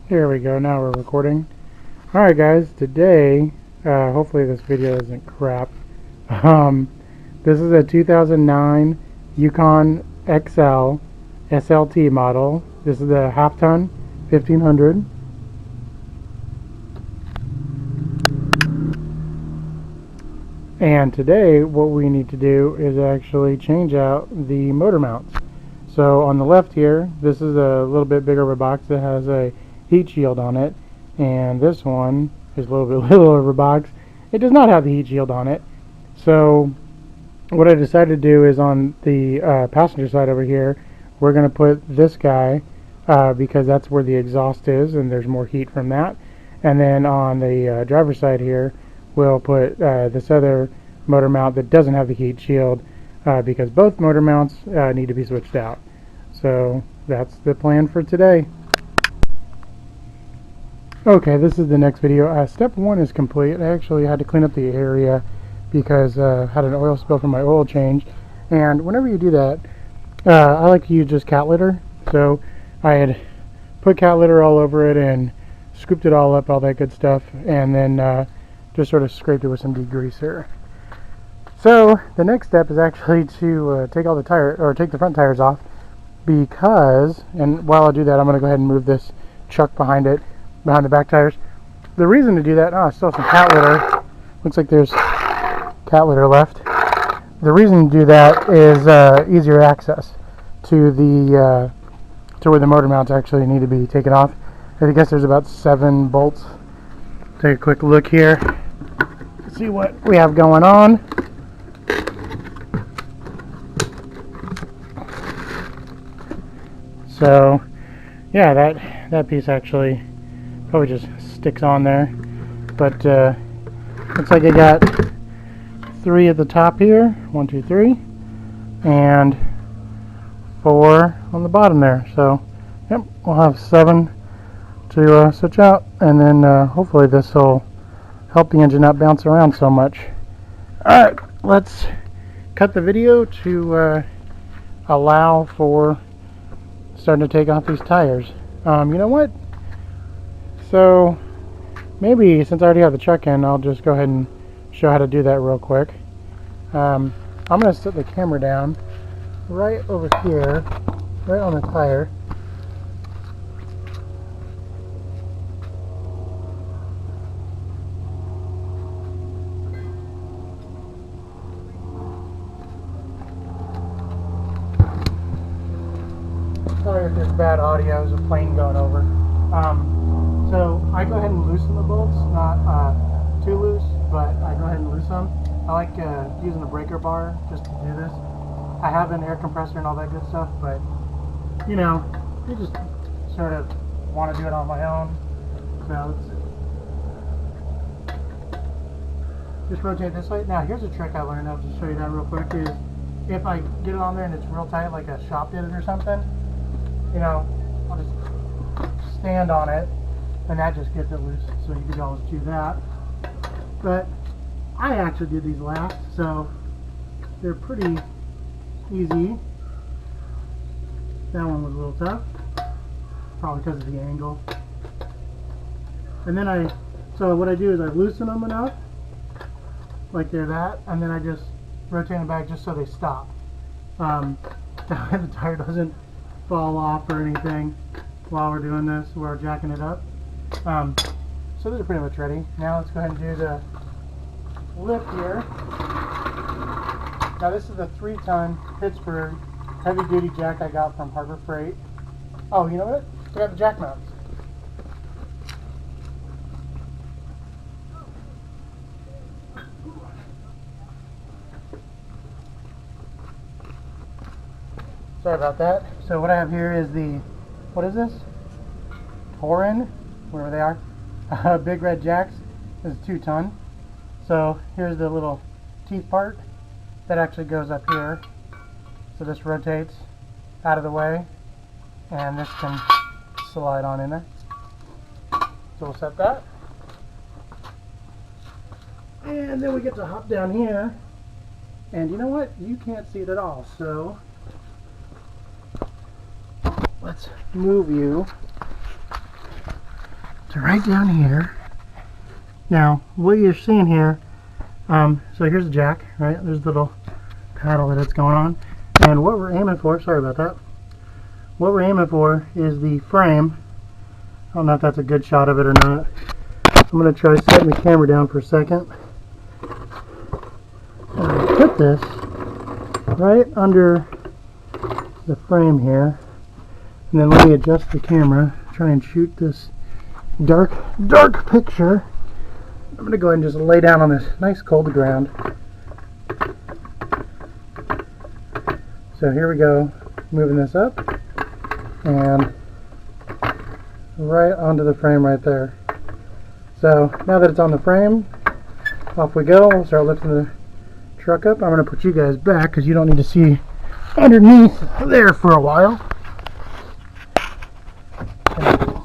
Here we go, now we're recording. Alright guys, today, hopefully this video isn't crap. This is a 2009 Yukon XL SLT model. This is the half-ton 1500. And today what we need to do is actually change out the motor mounts. So on the left here, this is a little bit bigger of a box that has a heat shield on it, and this one is a little bit littler of a box. It does not have the heat shield on it. So what I decided to do is on the passenger side over here, we're going to put this guy because that's where the exhaust is and there's more heat from that. And then on the driver's side here, we'll put this other motor mount that doesn't have the heat shield because both motor mounts need to be switched out. So that's the plan for today. Okay, this is the next video. Step one is complete. I actually had to clean up the area because I had an oil spill from my oil change, and whenever you do that, I like to use just cat litter. So I had put cat litter all over it and scooped it all up, all that good stuff, and then just sort of scraped it with some degreaser. So the next step is actually to take all the take the front tires off, because, and while I do that, I'm going to go ahead and move this chuck behind the back tires. The reason to do that, still some cat litter. Looks like there's cat litter left. The reason to do that is easier access to the to where the motor mounts actually need to be taken off. I guess there's about 7 bolts. Take a quick look here. See what we have going on. So yeah, that piece actually probably just sticks on there, but looks like I got 3 at the top here, 1, 2, 3, and 4 on the bottom there. So yep, we'll have 7 to switch out, and then hopefully this will help the engine not bounce around so much. Alright, let's cut the video to allow for starting to take off these tires. You know what? So maybe since I already have the chuck in, I'll just go ahead and show how to do that real quick. I'm going to set the camera down right over here, right on the tire. Sorry if there's bad audio, there's a plane going over. So I go ahead and loosen the bolts, not too loose, but I go ahead and loosen them. I like using the breaker bar just to do this. I have an air compressor and all that good stuff, but you know, you just sort of want to do it on my own. So just rotate this way. Now here's a trick I learned, I'll just show you that real quick, is if I get it on there and it's real tight, like a shop did it or something, you know, I'll just stand on it and that just gets it loose, so you could always do that. But I actually did these last, so they're pretty easy. That one was a little tough, probably because of the angle. And then so what I do is I loosen them enough, like they're that, and then I just rotate them back just so they stop. That way the tire doesn't fall off or anything while we're doing this, while we're jacking it up. So these are pretty much ready. Now let's go ahead and do the lip here. Now this is the 3-ton Pittsburgh heavy duty jack I got from Harbor Freight. Oh, you know what? I got the jack mounts. Sorry about that. So what I have here is the, what is this? Torin, whatever they are. Big red jacks. This is 2-ton. So here's the little teeth part that actually goes up here. So this rotates out of the way, and this can slide on in there. So we'll set that. And then we get to hop down here, and you know what? You can't see it at all. So let's move you So right down here. Now, what you're seeing here, so here's the jack, right? There's the little paddle that it's going on. And what we're aiming for, sorry about that, what we're aiming for is the frame. I don't know if that's a good shot of it or not. I'm going to try setting the camera down for a second. And I put this right under the frame here. And then let me adjust the camera, try and shoot this dark picture. I'm going to go ahead and just lay down on this nice cold ground. So here we go, moving this up and right onto the frame right there. So now that it's on the frame, off we go. We'll start lifting the truck up. I'm going to put you guys back because you don't need to see underneath there for a while.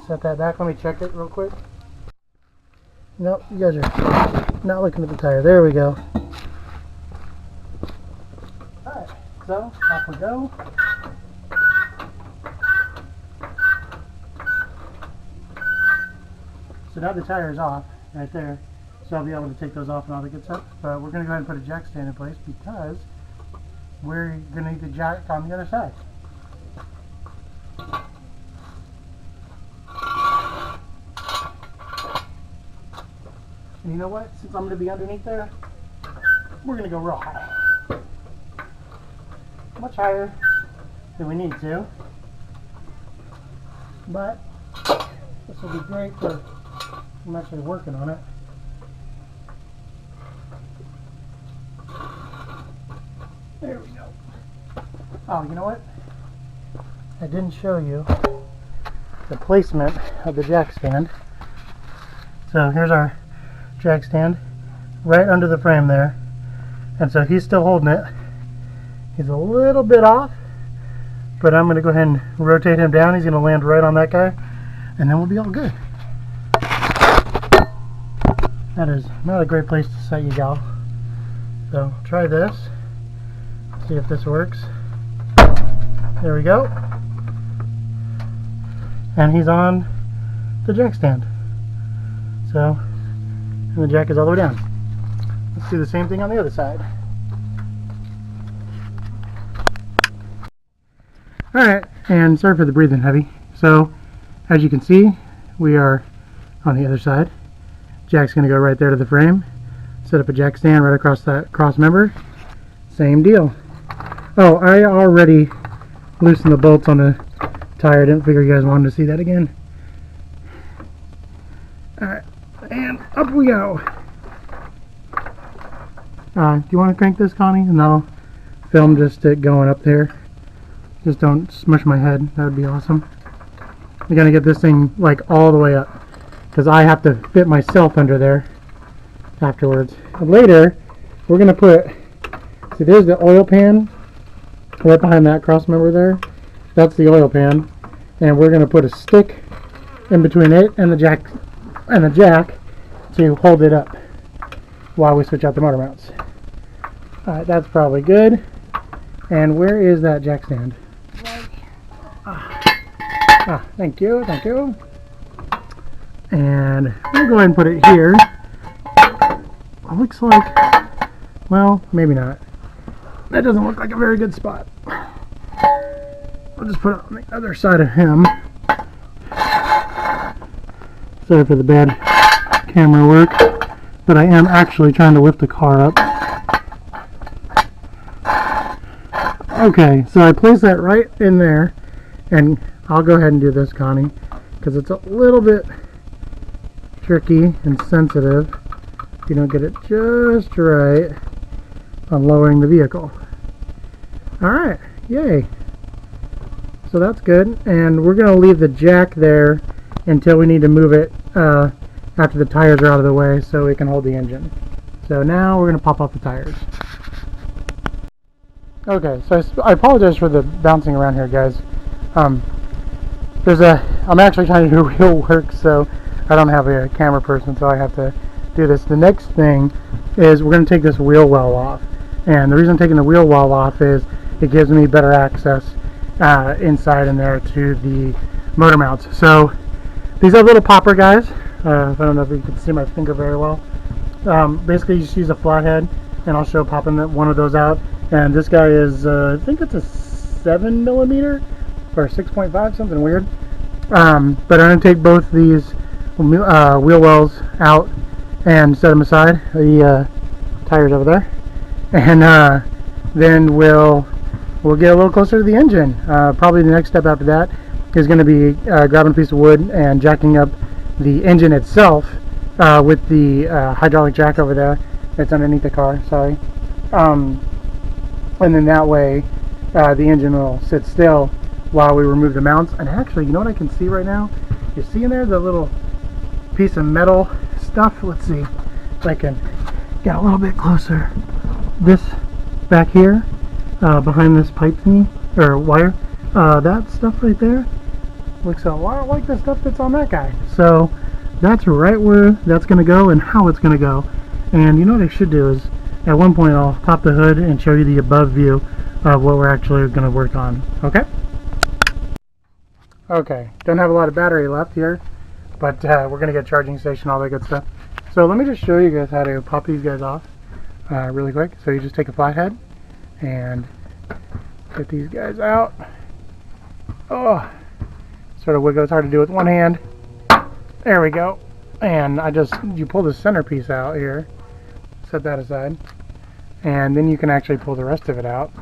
Set that back. Let me check it real quick. Nope, you guys are not looking at the tire. There we go. Alright, so off we go. So now the tire is off right there. So I'll be able to take those off and all the good stuff. But we're going to go ahead and put a jack stand in place because we're going to need the jack on the other side. And you know what? Since I'm going to be underneath there, we're going to go real high. Much higher than we need to. But this will be great for I'm actually working on it. There we go. Oh, you know what? I didn't show you the placement of the jack stand. So here's our jack stand right under the frame there, and so he's still holding it. He's a little bit off, but I'm going to go ahead and rotate him down. He's going to land right on that guy, and then we'll be all good. That is not a great place to set you, gal. So try this, see if this works. There we go, and he's on the jack stand. So, and the jack is all the way down. Let's do the same thing on the other side. Alright, and sorry for the breathing heavy. So, as you can see, we are on the other side. Jack's going to go right there to the frame. Set up a jack stand right across that cross member. Same deal. Oh, I already loosened the bolts on the tire. I didn't figure you guys wanted to see that again. Alright. And up we go. Do you want to crank this, Connie? And I'll film just it going up there. Just don't smush my head. That would be awesome. I'm going to get this thing like all the way up, because I have to fit myself under there afterwards. And later, we're going to put, see there's the oil pan right behind that cross member there. That's the oil pan. And we're going to put a stick in between it and the jack to hold it up while we switch out the motor mounts. Alright, that's probably good. And where is that jack stand? Thank you, thank you. And we'll go ahead and put it here. It looks like, well, maybe not. That doesn't look like a very good spot. I'll just put it on the other side of him. Sorry for the bad camera work, but I am actually trying to lift the car up. Okay, so I place that right in there, and I'll go ahead and do this, Connie, because it's a little bit tricky and sensitive if you don't get it just right on lowering the vehicle. Alright, yay. So that's good, and we're going to leave the jack there until we need to move it after the tires are out of the way so it can hold the engine. So now we're going to pop off the tires. Okay, so I apologize for the bouncing around here, guys. I'm actually trying to do real work, so I don't have a camera person, so I have to do this. The next thing is we're going to take this wheel well off, and the reason I'm taking the wheel well off is it gives me better access inside in there to the motor mounts. So these are little popper guys. I don't know if you can see my finger very well. Basically, you just use a flathead, and I'll show popping one of those out. And this guy is, I think it's a 7mm or 6.5, something weird. But I'm going to take both these wheel wells out and set them aside. The tires over there, and then we'll get a little closer to the engine. Probably the next step after that is going to be grabbing a piece of wood and jacking up the engine itself with the hydraulic jack over there that's underneath the car. Sorry. And then that way the engine will sit still while we remove the mounts. And actually, you know what I can see right now? You see in there the little piece of metal stuff? Let's see if I can get a little bit closer. This back here, behind this pipe thingy, or wire, that stuff right there looks a lot like the stuff that's on that guy. So that's right where that's going to go and how it's going to go. And you know what I should do is, at one point I'll pop the hood and show you the above view of what we're actually going to work on. Okay? Okay, don't have a lot of battery left here, but we're going to get a charging station, all that good stuff. So let me just show you guys how to pop these guys off really quick. So you just take a flathead and get these guys out. Oh, sort of wiggle. It's hard to do with one hand. There we go. And you pull the centerpiece out here, set that aside, and then you can actually pull the rest of it out.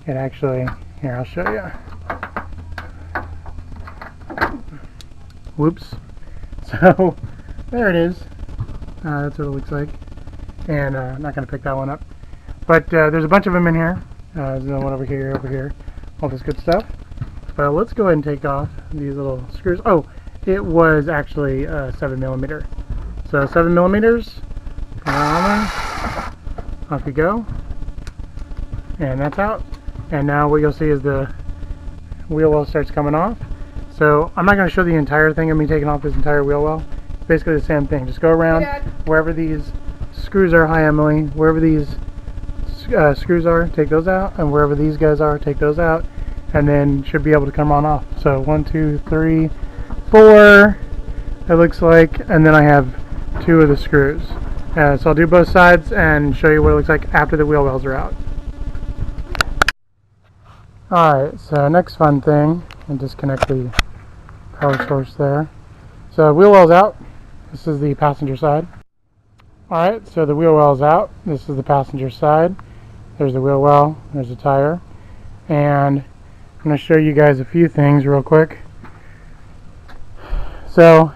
It actually, here, I'll show you. Whoops. So there it is. That's what it looks like. And I'm not going to pick that one up. But there's a bunch of them in here. There's another one over here, all this good stuff. But let's go ahead and take off these little screws. Oh, it was actually 7mm. So 7mm. Put it on there. Off you go. And that's out. And now what you'll see is the wheel well starts coming off. So I'm not going to show the entire thing of me taking off this entire wheel well. Basically the same thing. Just go around wherever these screws are. Hi, Emily. Wherever these screws are, take those out, and wherever these guys are, take those out, and then should be able to come on off. So 1, 2, 3, 4. It looks like, and then I have 2 of the screws. So I'll do both sides and show you what it looks like after the wheel wells are out. Alright, so next fun thing, and disconnect the power source there. So wheel wells out. This is the passenger side. Alright, so the wheel well's out. This is the passenger side. There's the wheel well, there's the tire. And I'm going to show you guys a few things real quick. So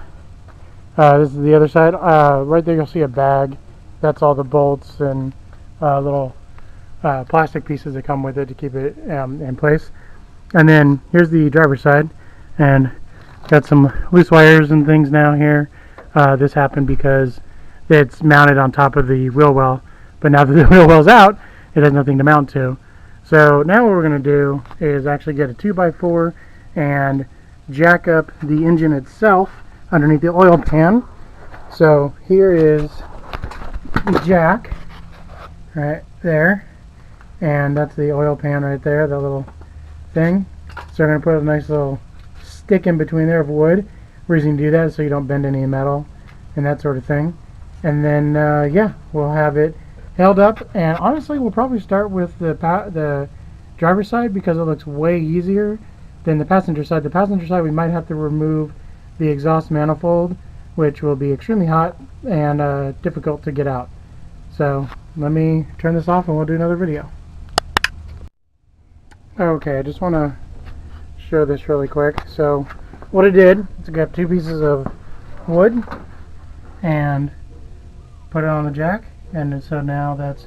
this is the other side. Right there you'll see a bag. That's all the bolts and little plastic pieces that come with it to keep it in place. And then here's the driver's side, and got some loose wires and things now here. This happened because it's mounted on top of the wheel well, but now that the wheel well's out, it has nothing to mount to. So now what we're going to do is actually get a 2x4 and jack up the engine itself underneath the oil pan. So here is the jack right there, and that's the oil pan right there, the little thing. So we're going to put a nice little stick in between there of wood. The reason you do that is so you don't bend any metal and that sort of thing. And then yeah, we'll have it held up, and honestly we'll probably start with the driver's side because it looks way easier than the passenger side. The passenger side we might have to remove the exhaust manifold, which will be extremely hot and difficult to get out. So let me turn this off and we'll do another video. Okay, I just want to show this really quick. So what I did is I got 2 pieces of wood and put it on the jack, and so now that's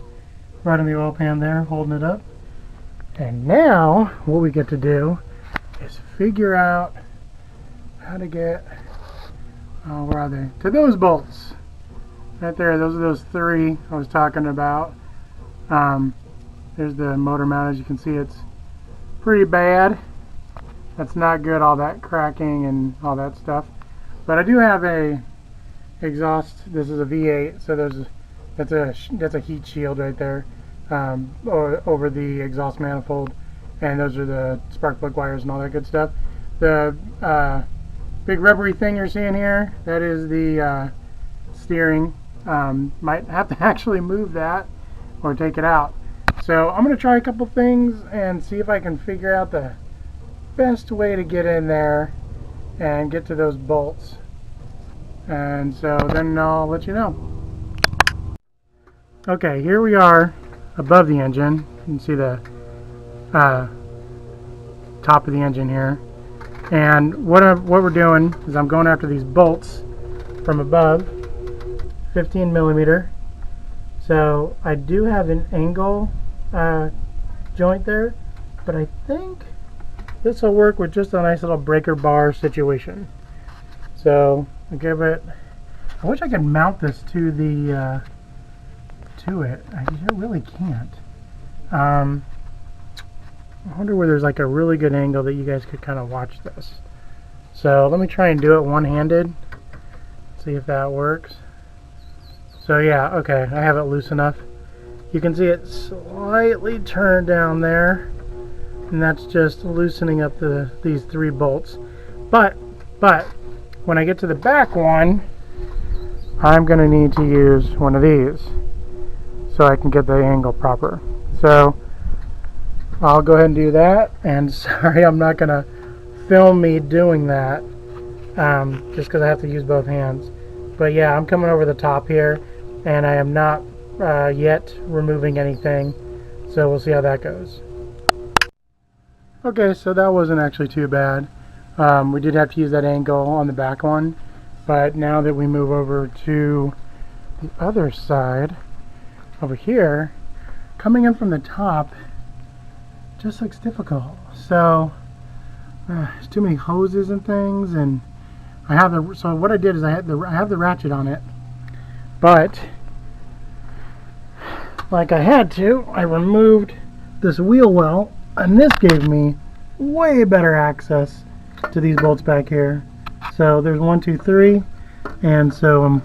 right in the oil pan there holding it up. And now what we get to do is figure out how to get, where are they, to those bolts right there. Those are those 3 I was talking about. There's the motor mount. As you can see, it's pretty bad. That's not good, all that cracking and all that stuff. But I do have a exhaust. This is a V8, so that's a heat shield right there over the exhaust manifold, and those are the spark plug wires and all that good stuff. The big rubbery thing you're seeing here, that is the steering. Might have to actually move that or take it out. So I'm going to try a couple things and see if I can figure out the best way to get in there and get to those bolts. And so then I'll let you know. Okay, here we are above the engine. You can see the top of the engine here. And what we're doing is I'm going after these bolts from above, 15 millimeter. So I do have an angle joint there, but I think this will work with just a nice little breaker bar situation. So I give it. I wish I could mount this to the to it. I really can't. I wonder where there's like a really good angle that you guys could kind of watch this. So let me try and do it one-handed. See if that works. So yeah, okay, I have it loose enough. You can see it slightly turned down there, and that's just loosening up these 3 bolts. But when I get to the back one, I'm going to need to use one of these so I can get the angle proper. So I'll go ahead and do that, and sorry I'm not going to film me doing that just because I have to use both hands. But yeah, I'm coming over the top here, and I am not yet removing anything, so we'll see how that goes. Okay, so that wasn't actually too bad. We did have to use that angle on the back one, but now that we move over to the other side over here, coming in from the top just looks difficult. So there's too many hoses and things, and I have the. So what I did is I have the ratchet on it, but like I had to, I removed this wheel well, and this gave me way better access to these bolts back here. So there's 1, 2, 3, and so I'm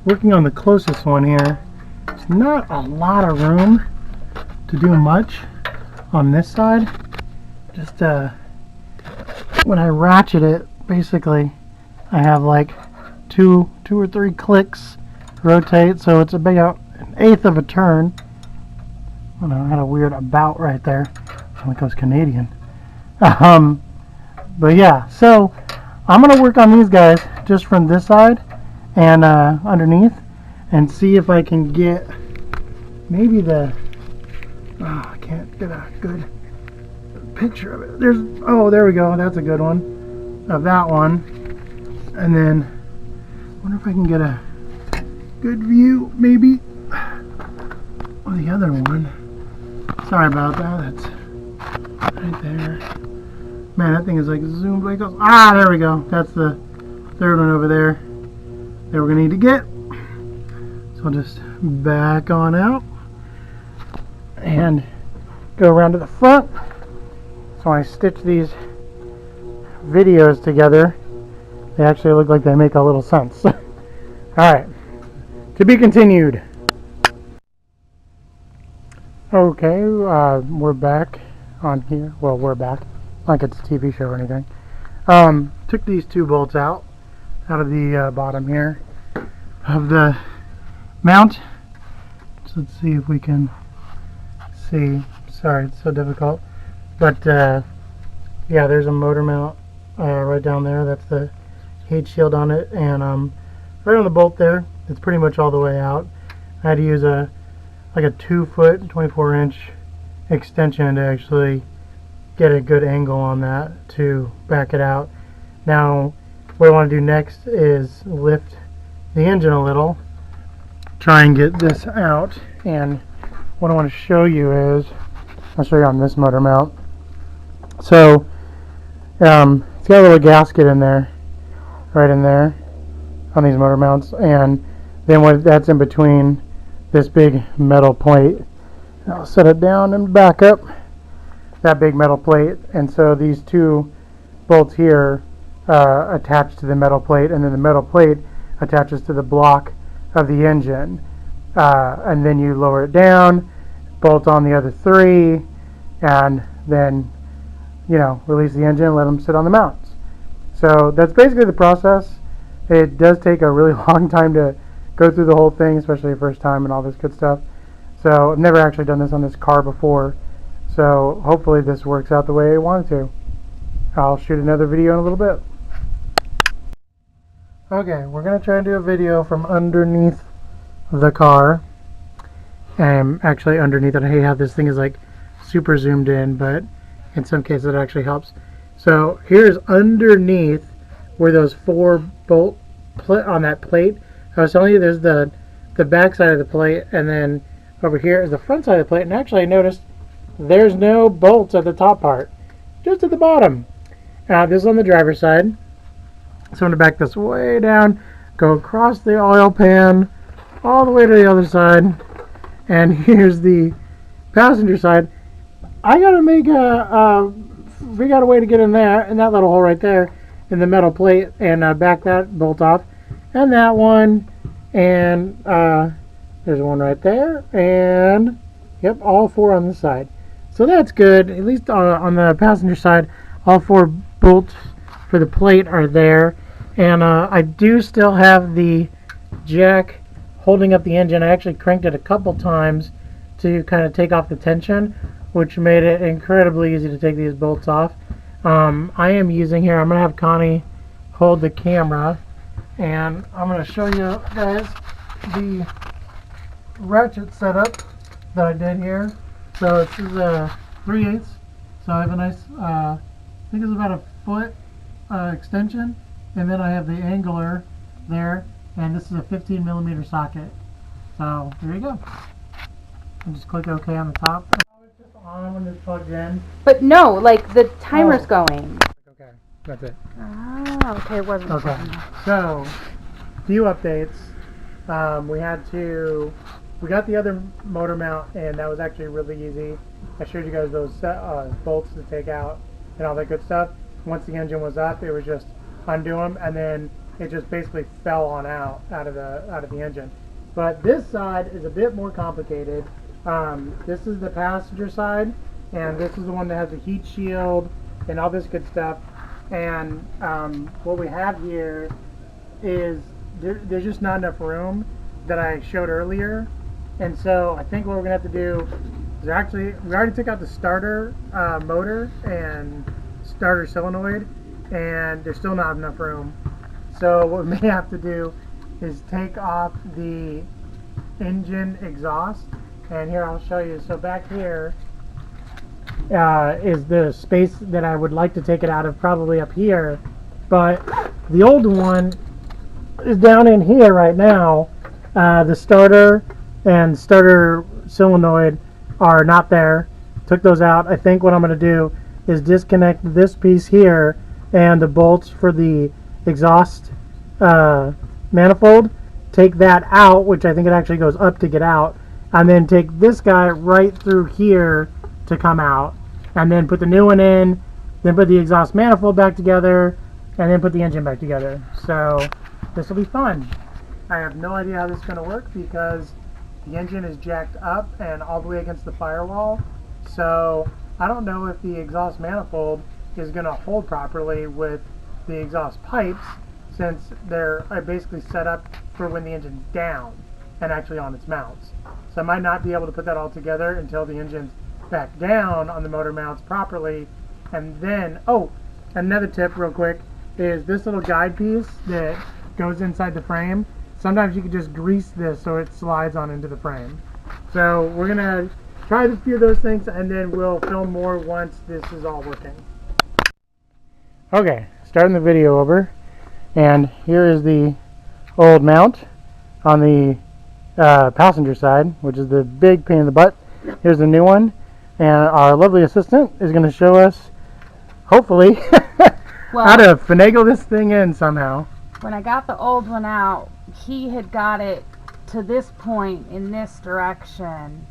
working on the closest one here. There's not a lot of room to do much on this side. Just when I ratchet it, basically I have like two or three clicks, rotate, so it's about 1/8 of a turn. I don't know, I had a weird about right there. I think I was Canadian. But yeah, so I'm gonna work on these guys just from this side and underneath, and see if I can get maybe the. Oh, I can't get a good picture of it. Oh, there we go. That's a good one of that one. And then I wonder if I can get a good view maybe of the other one. Sorry about that. That's right there. Man, that thing is like zoomed like this. Ah, there we go. That's the third one over there that we're gonna need to get. So I'll just back on out and go around to the front. So when I stitch these videos together, they actually look like they make a little sense. Alright, to be continued. Okay, we're back on here. Well, we're back, like it's a TV show or anything. Took these 2 bolts out of the bottom here of the mount. So let's see if we can see. Sorry, it's so difficult. But yeah, there's a motor mount right down there. That's the heat shield on it, and right on the bolt there, it's pretty much all the way out. I had to use like a 2-foot 24-inch extension to actually get a good angle on that to back it out. Now what I want to do next is lift the engine a little, try and get this out, and what I want to show you is, I'll show you on this motor mount. So it's got a little gasket in there, right in there on these motor mounts, and then what that's in between this big metal plate. I'll set it down and back up that big metal plate, and so these 2 bolts here attach to the metal plate, and then the metal plate attaches to the block of the engine, and then you lower it down, bolt on the other 3, and then release the engine and let them sit on the mounts. So that's basically the process. It does take a really long time to go through the whole thing, especially the first time and all this good stuff. So I've never actually done this on this car before. So hopefully this works out the way I wanted to. I'll shoot another video in a little bit. Okay, we're going to try and do a video from underneath the car. Actually underneath it. I hate how this thing is like super zoomed in, but in some cases it actually helps. So here's underneath where those 4 bolt on that plate. I was telling you there's the back side of the plate, and then over here is the front side of the plate. And actually I noticed there's no bolts at the top part, just at the bottom. This is on the driver's side. So I'm going to back this way down, go across the oil pan, all the way to the other side. And here's the passenger side. I got to figure out a way to get in there, in that little hole right there, in the metal plate, and back that bolt off. And that one, and there's one right there, and yep, all 4 on this side. So that's good. At least on the passenger side, all 4 bolts for the plate are there. And I do still have the jack holding up the engine. I actually cranked it a couple times to kind of take off the tension, which made it incredibly easy to take these bolts off. I am using here, I'm going to have Connie hold the camera, and I'm going to show you guys the ratchet setup that I did here. So this is a 3/8, so I have a nice, I think it's about a foot extension, and then I have the angler there, and this is a 15mm socket. So there you go. And just click OK on the top. It's just on when it's plugged in. But no, like the timer's going. Okay, that's it. Ah, okay, it wasn't. Okay, so few updates. We got the other motor mount, and that was actually really easy. I showed you guys those bolts to take out and all that good stuff. Once the engine was up, it was just undo them, and then it just basically fell on out of the engine. But this side is a bit more complicated. This is the passenger side, and this is the one that has the heat shield and all this good stuff. And what we have here is there's just not enough room that I showed earlier. And so I think what we're going to have to do is actually, we already took out the starter motor and starter solenoid, and there's still not enough room. So what we may have to do is take off the engine exhaust. And here I'll show you. So back here is the space that I would like to take it out of, probably up here. But the old one is down in here right now. The starter and starter solenoid are not there. Took those out. I think what I'm going to do is disconnect this piece here and the bolts for the exhaust manifold. Take that out, which I think it actually goes up to get out, and then take this guy right through here to come out, and then put the new one in, then put the exhaust manifold back together, and then put the engine back together. So this will be fun. I have no idea how this is going to work because the engine is jacked up and all the way against the firewall. So I don't know if the exhaust manifold is going to hold properly with the exhaust pipes, since they're basically set up for when the engine's down and actually on its mounts. So I might not be able to put that all together until the engine's back down on the motor mounts properly. And then, oh, another tip real quick is this little guide piece that goes inside the frame. Sometimes you can just grease this so it slides on into the frame. So we're going to try a few of those things, and then we'll film more once this is all working. Okay, starting the video over. And here is the old mount on the passenger side, which is the big pain in the butt. Here's the new one, and our lovely assistant is going to show us, hopefully, how to finagle this thing in somehow. When I got the old one out, he had got it to this point in this direction,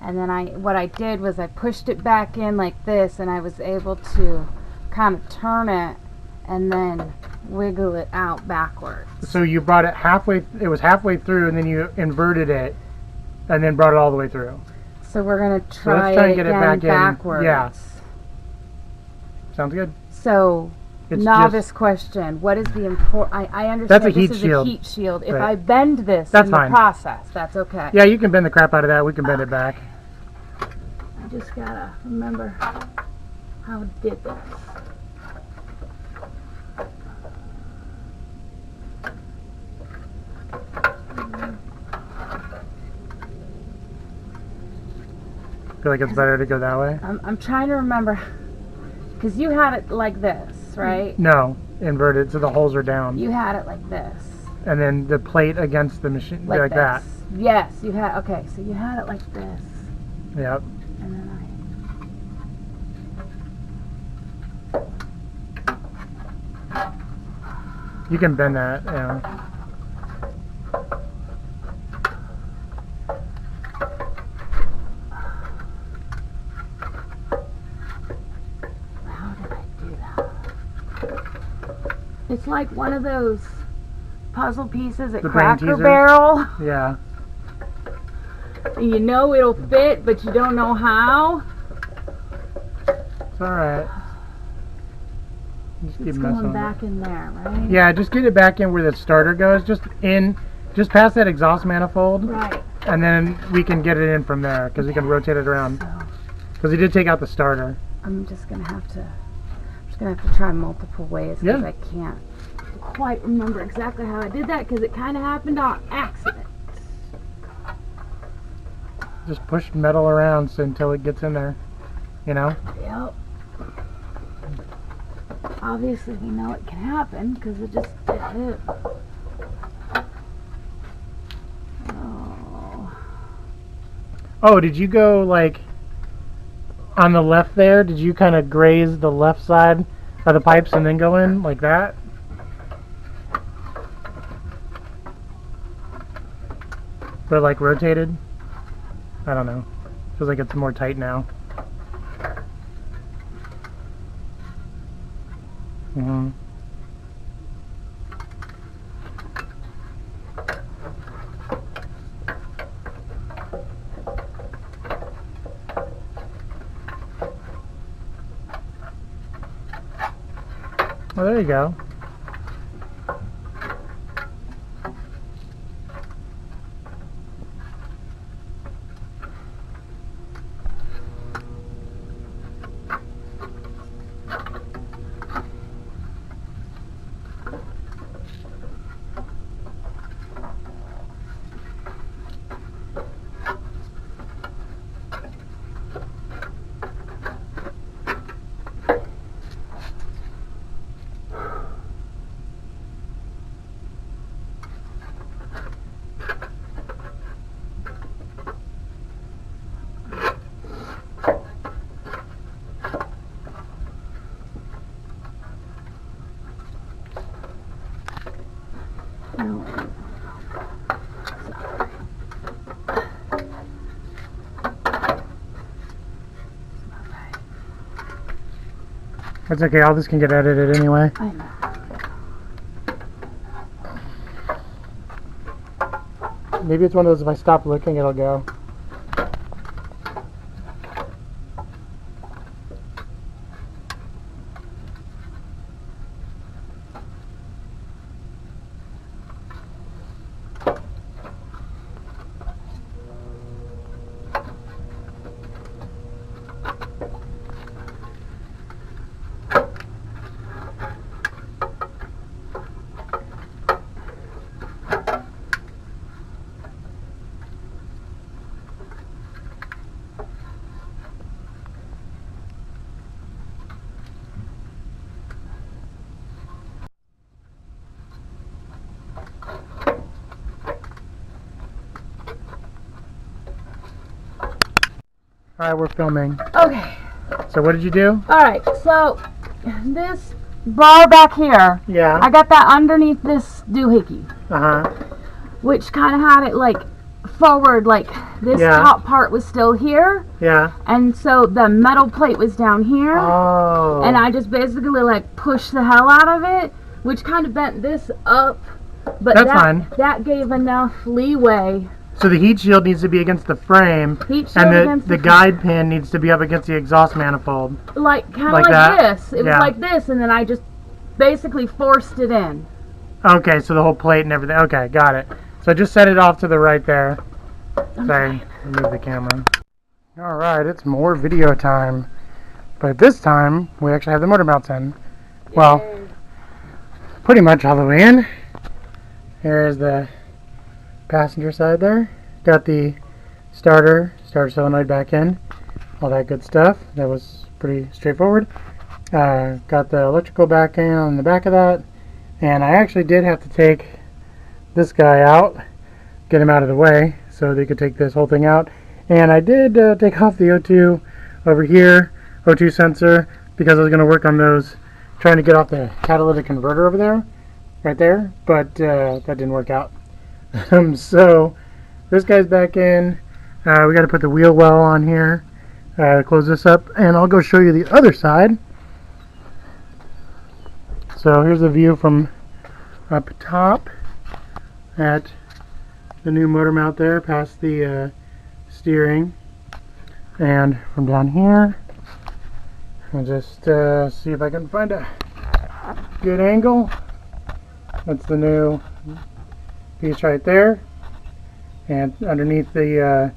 and then what I did was I pushed it back in like this, and I was able to kind of turn it and then wiggle it out backwards. So you brought it halfway, it was halfway through, and then you inverted it and then brought it all the way through. So we're going to try, and get it back backwards. in. Yeah. Sounds good. So It's novice just, question. What is the important? I understand that's a this heat is shield. a heat shield. If Right. I bend this That's in the fine. process, that's okay. Yeah, you can bend the crap out of that. We can bend it back. I just gotta remember how I did this. Feel like it's better to go that way? I'm trying to remember, because you had it like this, right? No, inverted, so the holes are down. You had it like this. And then the plate against the machine, like this. that. Yes, you had, okay, so you had it like this. Yep. And then You can bend that, yeah. how did I do that? It's like one of those puzzle pieces at The brain Cracker teaser? Barrel. Yeah. You know it'll fit, but you don't know how. It's alright. Just keep It's messing going with back it. in there, right? Yeah, just get it back in where the starter goes. Just past that exhaust manifold. Right. And then we can get it in from there, because we can rotate it around. So Because he did take out the starter. I'm just gonna have to try multiple ways because Yeah. I can't quite remember exactly how I did that because it kind of happened on accident. Just push metal around until it gets in there. You know? Yep. Obviously, we know it can happen because it just did. Oh. Oh, did you go like on the left there? Did you kind of graze the left side of the pipes and then go in like that? But like rotated? I don't know. Feels like it's more tight now. Mm-hmm. Well, there you go. No. That's okay, all this can get edited anyway. I know. Maybe it's one of those, if I stop looking, it'll go. Alright, we're filming. Okay. So what did you do? Alright, so this bar back here, Yeah. I got that underneath this doohickey, Uh-huh. which kind of had it like forward, like this Yeah. top part was still here, Yeah. and so the metal plate was down here, Oh. and I just basically like pushed the hell out of it, which kind of bent this up, but That's fine. that gave enough leeway. So the heat shield needs to be against the frame, Heat shield and against the guide pin needs to be up against the exhaust manifold. Like kind of Like like that? this. It Yeah. was like this, and then I just basically forced it in. Okay, so the whole plate and everything. Okay, got it. So I just set it off to the right there. Sorry, remove the camera. Alright, it's more video time. But this time, we actually have the motor mounts in. Well, pretty much all the way in. Here's the passenger side there. Got the starter solenoid back in. All that good stuff. That was pretty straightforward. Got the electrical back in on the back of that. And I actually did have to take this guy out, get him out of the way so they could take this whole thing out. And I did take off the O2 over here, O2 sensor, because I was going to work on those, trying to get off the catalytic converter over there, right there, but that didn't work out. So this guy's back in. We got to put the wheel well on here, close this up, and I'll go show you the other side. So here's a view from up top at the new motor mount there, past the steering, and from down here, I'll just see if I can find a good angle. That's the new piece right there, and underneath the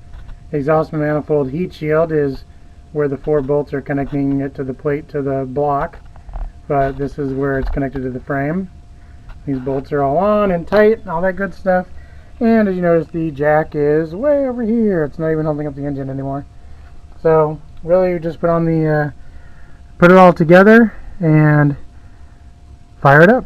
exhaust manifold heat shield is where the 4 bolts are connecting it to the plate to the block. But this is where it's connected to the frame. These bolts are all on and tight and all that good stuff. And as you notice, the jack is way over here. It's not even holding up the engine anymore. So really, you just put on the put it all together and fire it up.